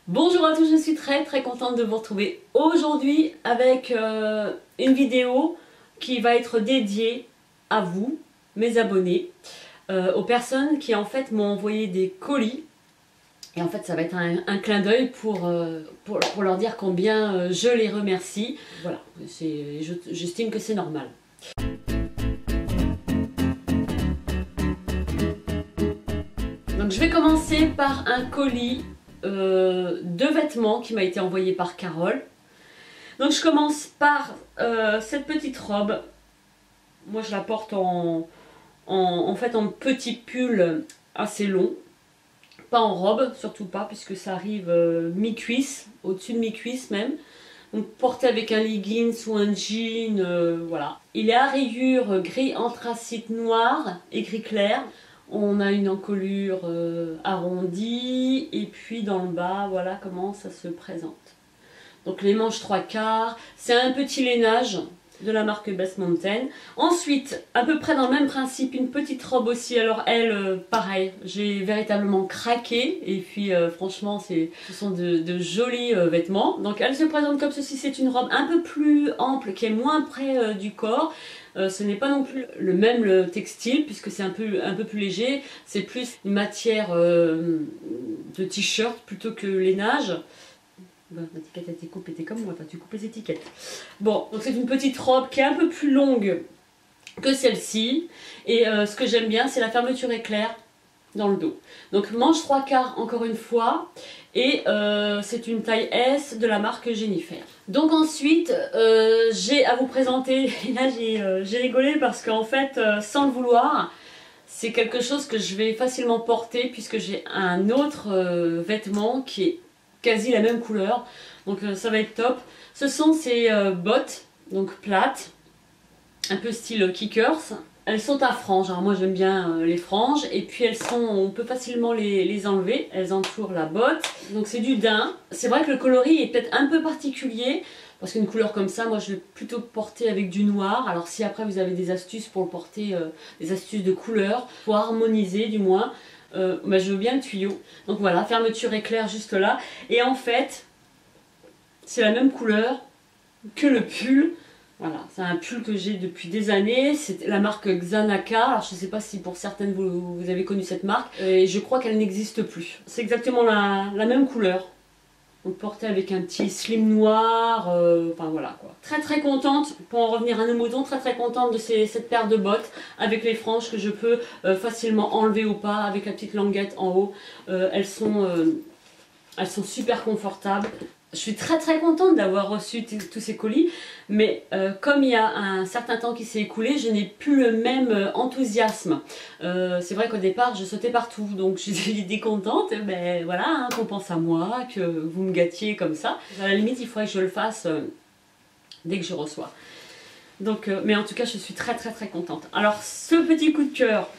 Bonjour à tous, je suis très contente de vous retrouver aujourd'hui avec une vidéo qui va être dédiée à vous, mes abonnés, aux personnes qui en fait m'ont envoyé des colis. Et en fait ça va être un clin d'œil pour leur dire combien je les remercie. Voilà, j'estime que c'est normal. Donc je vais commencer par un colis de vêtements qui m'a été envoyé par Carole. Donc je commence par cette petite robe. Moi je la porte en petit pull assez long. Pas en robe, surtout pas, puisque ça arrive mi-cuisse, au-dessus de mi-cuisse même. Donc porté avec un leggings ou un jean, voilà. Il est à rayures gris anthracite noir et gris clair. On a une encolure arrondie et puis dans le bas, voilà comment ça se présente. Donc les manches 3/4, c'est un petit lainage de la marque Best Mountain. Ensuite, à peu près dans le même principe, une petite robe aussi. Alors elle, pareil, j'ai véritablement craqué. Et puis franchement, ce sont de jolis vêtements. Donc elle se présente comme ceci, c'est une robe un peu plus ample, qui est moins près du corps. Ce n'est pas non plus le même textile puisque c'est un peu plus léger. C'est plus une matière de t-shirt plutôt que lainage. L'étiquette a été coupée, t'es comme moi, tu coupes les étiquettes. Bon, donc c'est une petite robe qui est un peu plus longue que celle-ci. Et ce que j'aime bien, c'est la fermeture éclair dans le dos. Donc manche 3/4 encore une fois. Et c'est une taille S de la marque Jennifer. Donc ensuite, j'ai à vous présenter, et là j'ai rigolé parce qu'en fait, sans le vouloir, c'est quelque chose que je vais facilement porter puisque j'ai un autre vêtement qui est quasi la même couleur, donc ça va être top. Ce sont ces bottes, donc plates, un peu style kickers. Elles sont à franges, alors moi j'aime bien les franges, et puis on peut facilement les enlever, elles entourent la botte. Donc c'est du daim. C'est vrai que le coloris est peut-être un peu particulier, parce qu'une couleur comme ça, moi je vais plutôt porter avec du noir. Alors si après vous avez des astuces pour le porter, des astuces de couleur, pour harmoniser du moins, bah je veux bien le tuyau. Donc voilà, fermeture éclair juste là. Et en fait, c'est la même couleur que le pull. Voilà, c'est un pull que j'ai depuis des années. C'est la marque Xanaka. Alors je ne sais pas si pour certaines vous avez connu cette marque. Et je crois qu'elle n'existe plus. C'est exactement la même couleur. Donc porté avec un petit slim noir, enfin voilà quoi. Très contente, pour en revenir à nos moutons, très contente de cette paire de bottes avec les franges que je peux facilement enlever ou pas avec la petite languette en haut. Elles sont super confortables. Je suis très contente d'avoir reçu tous ces colis, mais comme il y a un certain temps qui s'est écoulé, je n'ai plus le même enthousiasme. C'est vrai qu'au départ, je sautais partout, donc j'étais contente, ben voilà, hein, qu'on pense à moi, que vous me gâtiez comme ça. À la limite, il faudrait que je le fasse dès que je reçois. Donc, mais en tout cas, je suis très contente. Alors, ce petit coup de cœur,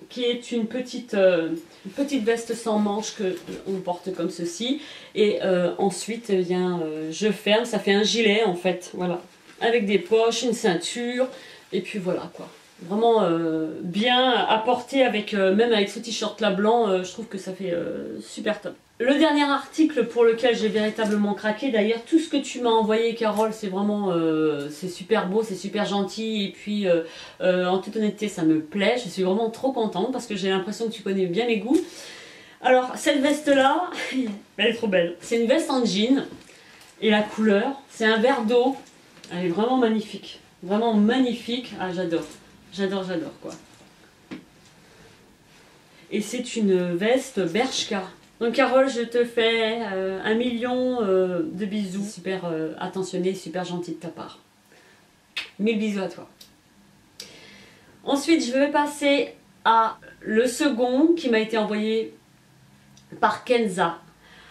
qui est une petite veste sans manches que on porte comme ceci, et ensuite eh bien, je ferme, ça fait un gilet en fait, voilà, avec des poches, une ceinture, et puis voilà quoi, vraiment bien à porter avec, même avec ce t-shirt là blanc, je trouve que ça fait super top. Le dernier article pour lequel j'ai véritablement craqué, d'ailleurs tout ce que tu m'as envoyé Carole, c'est vraiment c'est super beau, c'est super gentil, et puis en toute honnêteté ça me plaît, je suis vraiment trop contente parce que j'ai l'impression que tu connais bien mes goûts. Alors cette veste là, elle est trop belle, c'est une veste en jean, et la couleur, c'est un vert d'eau, elle est vraiment magnifique, ah j'adore quoi. Et c'est une veste Bershka. Donc Carole, je te fais 1 million de bisous. Super attentionné, super gentil de ta part. 1000 bisous à toi. Ensuite, je vais passer à le second qui m'a été envoyé par Kenza.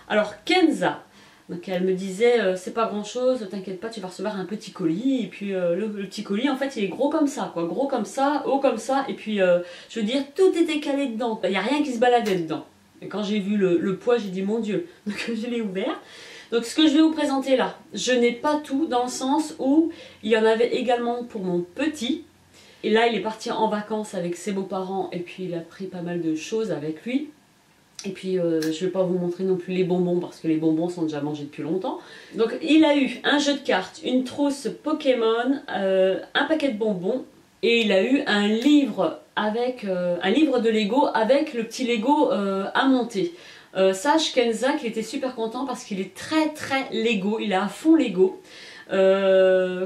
Alors Kenza, donc elle me disait c'est pas grand chose, t'inquiète pas, tu vas recevoir un petit colis. Et puis le petit colis en fait il est gros comme ça, quoi, gros comme ça, haut comme ça. Et puis je veux dire tout était calé dedans, il n'y a rien qui se baladait dedans. Et quand j'ai vu le poids, j'ai dit mon Dieu, donc je l'ai ouvert. Donc ce que je vais vous présenter là, je n'ai pas tout dans le sens où il y en avait également pour mon petit. Et là il est parti en vacances avec ses beaux-parents et puis il a pris pas mal de choses avec lui. Et puis je ne vais pas vous montrer non plus les bonbons parce que les bonbons sont déjà mangés depuis longtemps. Donc il a eu un jeu de cartes, une trousse Pokémon, un paquet de bonbons et il a eu un livre avec un livre de Lego avec le petit Lego à monter. Sache Kenza qu'il était super content parce qu'il est très Lego, il est à fond Lego.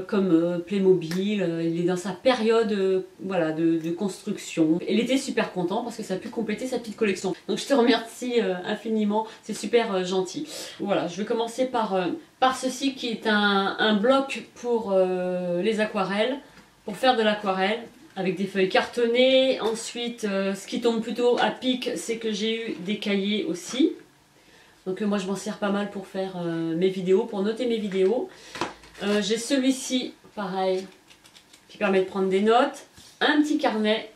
Comme Playmobil, il est dans sa période voilà, de construction. Il était super content parce que ça a pu compléter sa petite collection. Donc je te remercie infiniment, c'est super gentil. Voilà, je vais commencer par ceci qui est un bloc pour les aquarelles, pour faire de l'aquarelle avec des feuilles cartonnées. Ensuite, ce qui tombe plutôt à pic, c'est que j'ai eu des cahiers aussi. Donc moi je m'en sers pas mal pour faire mes vidéos, pour noter mes vidéos. J'ai celui-ci, pareil, qui permet de prendre des notes. Un petit carnet,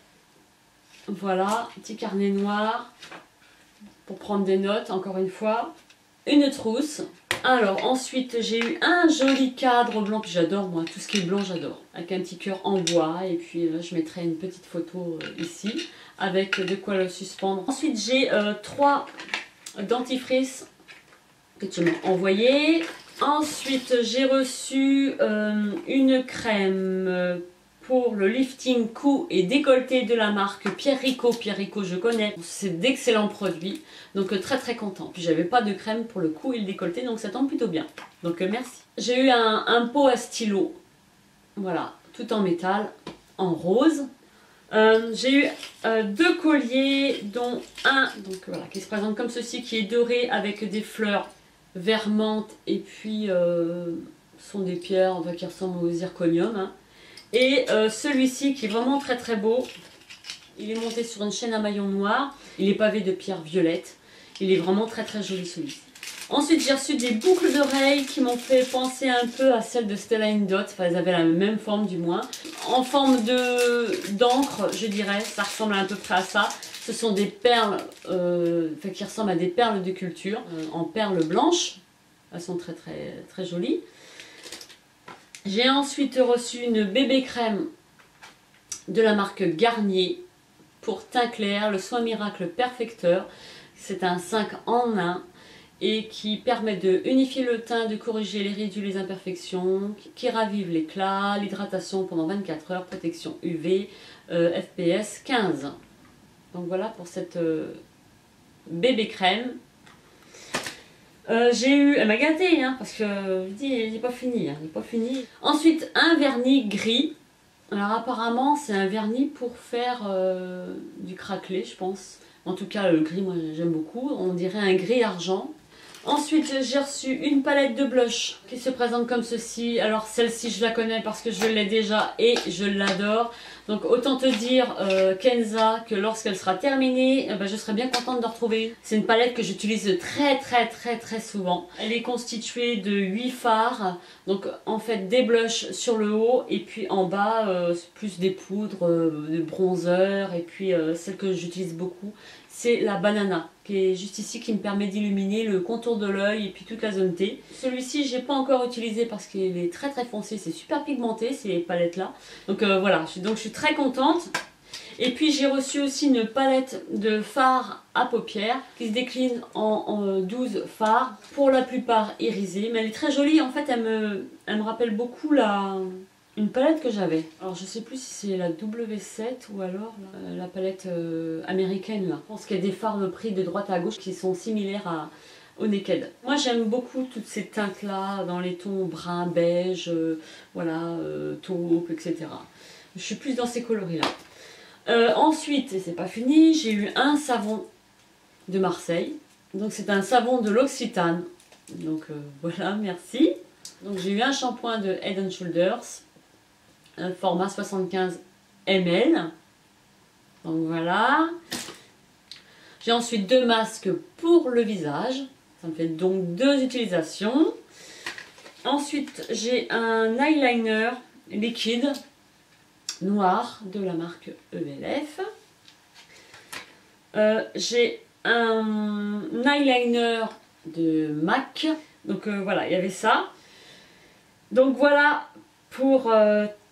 voilà, un petit carnet noir pour prendre des notes, encore une fois. Une trousse. Alors ensuite j'ai eu un joli cadre blanc, puis j'adore moi, tout ce qui est blanc j'adore. Avec un petit cœur en bois, et puis je mettrai une petite photo ici, avec de quoi le suspendre. Ensuite j'ai 3 dentifrices que tu m'as envoyé. Ensuite, j'ai reçu une crème pour le lifting cou et décolleté de la marque Pierre Rico. Pierre Rico, je connais. C'est d'excellents produits. Donc, très content. Puis, j'avais pas de crème pour le cou et le décolleté. Donc, ça tombe plutôt bien. Donc, merci. J'ai eu un pot à stylo. Voilà. Tout en métal. En rose. J'ai eu 2 colliers, dont un donc, voilà, qui se présente comme ceci, qui est doré avec des fleurs vert menthe et puis sont des pierres enfin, qui ressemblent au zirconium hein. Et celui-ci qui est vraiment très beau, il est monté sur une chaîne à maillon noir, il est pavé de pierres violettes, il est vraiment très joli celui-ci. Ensuite j'ai reçu des boucles d'oreilles qui m'ont fait penser un peu à celles de Stella Dot, enfin elles avaient la même forme du moins, en forme d'encre je dirais, ça ressemble à peu près à ça. Ce sont des perles qui ressemblent à des perles de culture en perles blanches. Elles sont très jolies. J'ai ensuite reçu une bébé crème de la marque Garnier pour teint clair, le soin miracle perfecteur. C'est un 5 en 1 et qui permet de unifier le teint, de corriger les ridules, les imperfections, qui ravive l'éclat, l'hydratation pendant 24 heures, protection UV, FPS 15. Donc voilà pour cette bébé crème. J'ai eu, elle m'a gâtée hein, parce que je dis il n'est pas fini, hein, il n'est pas fini. Ensuite un vernis gris. Alors apparemment c'est un vernis pour faire du craquelé je pense. En tout cas le gris moi j'aime beaucoup, on dirait un gris argent. Ensuite j'ai reçu une palette de blush qui se présente comme ceci. Alors celle-ci je la connais parce que je l'ai déjà et je l'adore. Donc autant te dire Kenza que lorsqu'elle sera terminée, je serai bien contente de retrouver. C'est une palette que j'utilise très souvent. Elle est constituée de 8 fards. Donc en fait des blushs sur le haut et puis en bas plus des poudres, des bronzers et puis celle que j'utilise beaucoup c'est la banana qui est juste ici qui me permet d'illuminer le contour de l'œil et puis toute la zone T. Celui-ci j'ai pas encore utilisé parce qu'il est très foncé, c'est super pigmenté ces palettes là. Donc voilà, je suis très contente. Et puis j'ai reçu aussi une palette de fards à paupières qui se décline en 12 fards, pour la plupart irisés. Mais elle est très jolie, en fait elle me rappelle beaucoup une palette que j'avais. Alors je sais plus si c'est la W7 ou alors la palette américaine là. Je pense qu'il y a des fards de prix de droite à gauche qui sont similaires au Naked. Moi j'aime beaucoup toutes ces teintes là dans les tons brun, beige, voilà, taupe, etc. Je suis plus dans ces coloris là. Ensuite, et c'est pas fini, j'ai eu un savon de Marseille. Donc c'est un savon de l'Occitane. Donc voilà, merci. Donc j'ai eu un shampoing de Head & Shoulders. Format 75 ml. Donc voilà. J'ai ensuite 2 masques pour le visage. Ça me fait donc 2 utilisations. Ensuite, j'ai un eyeliner liquide noir de la marque ELF. J'ai un eyeliner de MAC. Donc voilà, il y avait ça. Donc voilà pour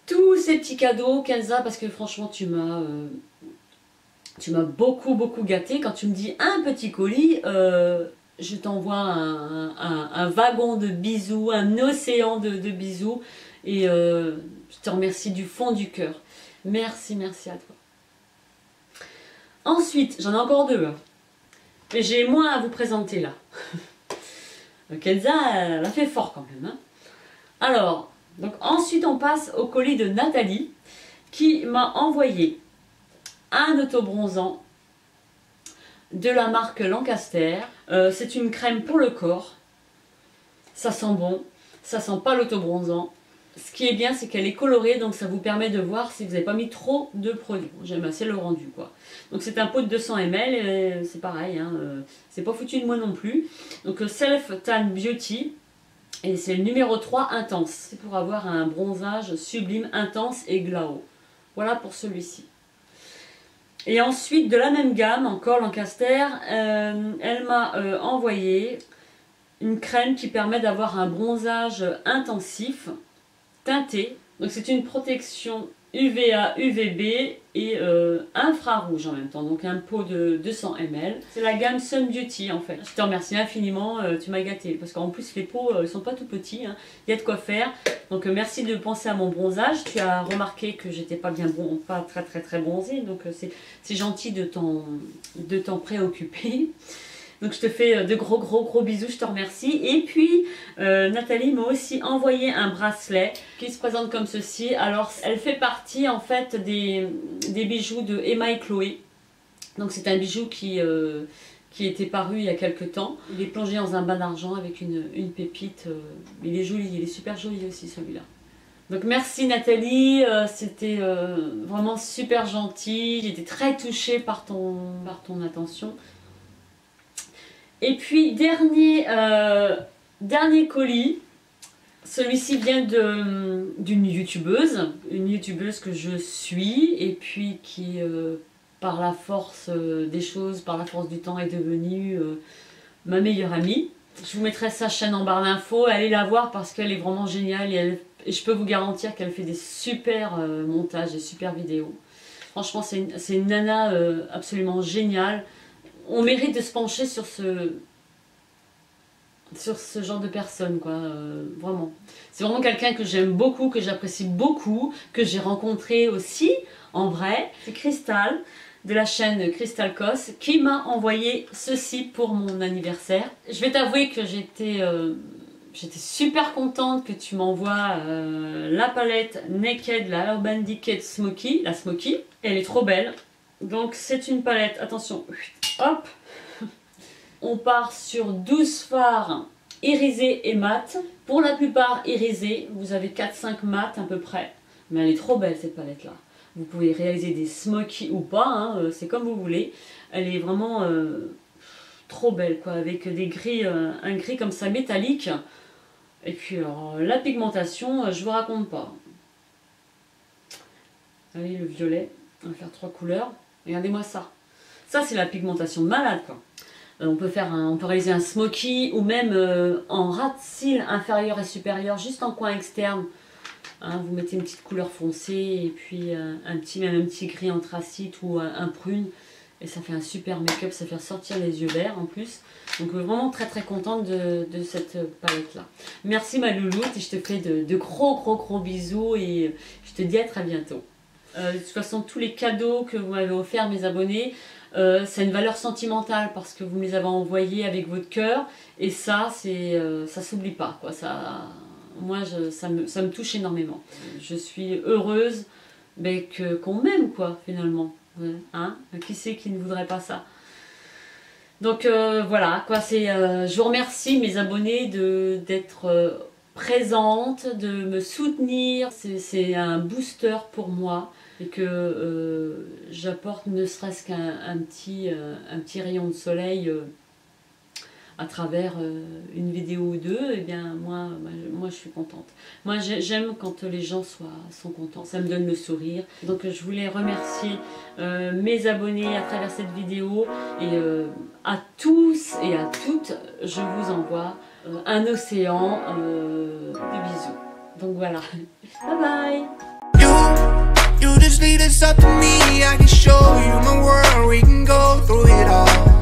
tous ces petits cadeaux, Kenza, parce que franchement tu m'as Tu m'as beaucoup gâté. Quand tu me dis un petit colis, je t'envoie un wagon de bisous, un océan de bisous. Et je te remercie du fond du cœur. Merci, merci à toi. Ensuite, j'en ai encore deux. Mais j'ai moins à vous présenter là. Kenza, elle a fait fort quand même. Hein. Alors, donc ensuite on passe au colis de Nathalie qui m'a envoyé un autobronzant de la marque Lancaster. C'est une crème pour le corps. Ça sent bon, ça sent pas l'autobronzant. Ce qui est bien, c'est qu'elle est colorée, donc ça vous permet de voir si vous n'avez pas mis trop de produits. J'aime assez le rendu, quoi. Donc c'est un pot de 200 ml, c'est pareil, hein, c'est pas foutu de moi non plus. Donc Self Tan Beauty, et c'est le numéro 3 intense. C'est pour avoir un bronzage sublime, intense et glow. Voilà pour celui-ci. Et ensuite, de la même gamme, encore Lancaster, elle m'a envoyé une crème qui permet d'avoir un bronzage intensif, teinté. Donc c'est une protection UVA, UVB et infrarouge en même temps. Donc un pot de 200 ml. C'est la gamme Sun Beauty en fait. Je te remercie infiniment, tu m'as gâté. Parce qu'en plus les pots ils sont pas tout petits. Hein. Il y a de quoi faire. Donc merci de penser à mon bronzage. Tu as remarqué que j'étais pas bien pas très bronzée. Donc c'est gentil de t'en préoccuper. Donc je te fais de gros bisous, je te remercie. Et puis Nathalie m'a aussi envoyé un bracelet qui se présente comme ceci. Alors elle fait partie en fait des bijoux de Emma et Chloé. Donc c'est un bijou qui était paru il y a quelques temps. Il est plongé dans un bain d'argent avec une pépite. Il est joli, il est super joli aussi celui-là. Donc merci Nathalie, c'était vraiment super gentil. J'étais très touchée par ton attention. Et puis dernier colis, celui-ci vient d'une youtubeuse, que je suis et puis qui par la force des choses, par la force du temps est devenue ma meilleure amie. Je vous mettrai sa chaîne en barre d'infos, allez la voir parce qu'elle est vraiment géniale et je peux vous garantir qu'elle fait des super montages, des super vidéos. Franchement c'est une nana absolument géniale. On mérite de se pencher sur ce genre de personne, quoi, vraiment. C'est vraiment quelqu'un que j'aime beaucoup, que j'apprécie beaucoup, que j'ai rencontré aussi en vrai. C'est Crystal, de la chaîne Crystal Cos, qui m'a envoyé ceci pour mon anniversaire. Je vais t'avouer que j'étais super contente que tu m'envoies la palette Naked, la Urban Decay Smoky, la Smoky. Elle est trop belle. Donc c'est une palette, attention, hop, on part sur 12 fards irisés et mat. Pour la plupart irisés, vous avez 4-5 mat à peu près. Mais elle est trop belle cette palette là. Vous pouvez réaliser des smoky ou pas, hein, c'est comme vous voulez. Elle est vraiment trop belle quoi, avec des gris, un gris comme ça métallique. Et puis alors, la pigmentation, je vous raconte pas. Allez, le violet, on va faire 3 couleurs. Regardez-moi ça. Ça, c'est la pigmentation de malade, quoi. On peut réaliser un smoky ou même en ras de cils inférieur et supérieur, juste en coin externe. Hein, vous mettez une petite couleur foncée et puis même un petit gris anthracite ou un prune. Et ça fait un super make-up, ça fait sortir les yeux verts en plus. Donc vraiment très contente de cette palette là. Merci ma louloute et je te fais de gros bisous et je te dis à très bientôt. De toute façon, tous les cadeaux que vous m'avez offerts, mes abonnés, c'est une valeur sentimentale parce que vous me les avez envoyés avec votre cœur. Et ça, ça s'oublie pas, quoi. Moi, ça me touche énormément. Je suis heureuse qu'on m'aime, quoi, finalement. Hein, qui c'est qui ne voudrait pas ça? Donc voilà, quoi. Je vous remercie, mes abonnés, d'être présente, de me soutenir. C'est un booster pour moi. Et que j'apporte ne serait-ce qu'un petit rayon de soleil à travers une vidéo ou deux, et bien moi je suis contente. Moi j'aime quand les gens sont contents, ça me donne le sourire. Donc je voulais remercier mes abonnés à travers cette vidéo et à tous et à toutes, je vous envoie un océan de bisous. Donc voilà, bye bye. You just leave this up to me, I can show you my world, we can go through it all.